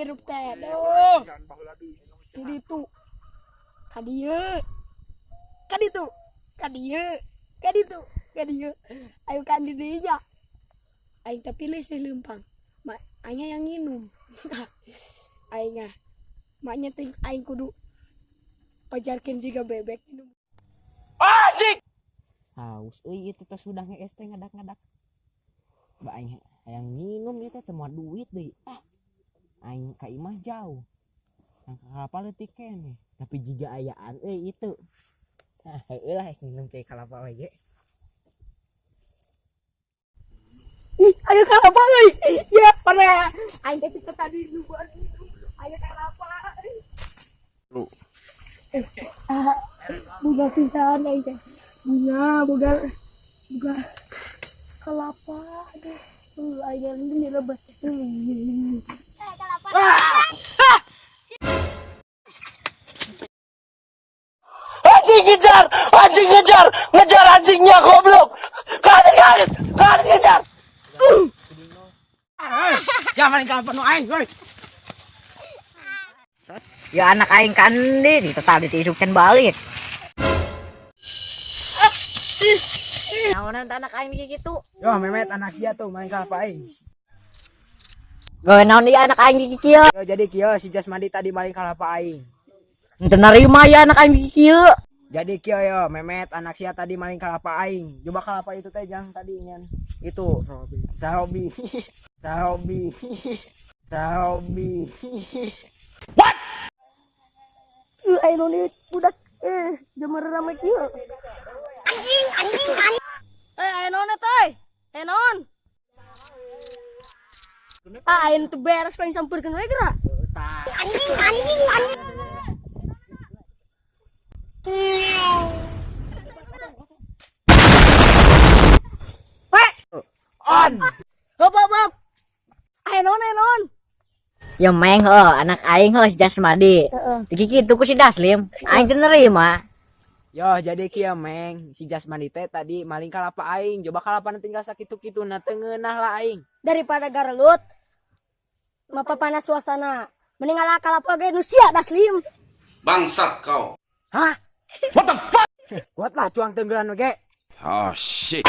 hirup teh. Duh. Itu. Kadieu. Kaditu. Kadieu. Ayo kan di dinya. Aing teh pilih si lempang. Mak aingnya yang minum. Aingnya. Maknya ting aing kudu pajarkeun jiga bebek minum. Anjing. Haus euy itu teh sudah ngees teh ngadak-ngadak. Ba aing hayang minum ieu teh moal duit deui. Aing ka imah jauh. Yang kalapa leutik keneh. Tapi jiga ayaan euy itu. Heueuh lah minum cai kalapa we ge. Ayo kalapa euy. Ya pernah aing teh tadi luar. Ayo kalapa. Lu. Bunga pisan aing teh. Bunga kelapa. Aduh, aing ini rebet. Kelapa. Anjing ngejar anjingnya goblok. Kaget ngejar. Siapa yang kalapa nu aing euy? Ya anak aing kan di tetap ditisupkan balik. Naonan anak aing gitu. Yo memet anak sia tuh main kalapa aing. Gawe naon ieu anak aing kieu. Yo jadi kieu si Jasmadi tadi main kalapa aing. Henteu narima ya anak aing kieu. Jadi kieu yo memet anak sia tadi main kalapa aing. Coba kalapa itu teh jang tadi nyan. Itu Sahobi. What? Aing nu budak jamar rame kieu. Anjing. Ayo non teh. Non. Aing teu beres kau sampurkeun we geura. Anjing. On. Hop. Ayo non. Ya meng anak aing si Jasmadi. Tiki kitu ku si Daslim. Aing teu nerima. Yo jadi kieu meng si Jasmadi teh tadi maling kalapa aing. Coba kalapana tinggal sakitu-kitu na teu ngeunah lah aing. Daripada garelut mapa panas suasana. Mending ngalah kalapa ge nu sia Daslim. Bangsat kau. Hah? What the fuck? Kuat lah cuang tenggelan we ge. Oh shit.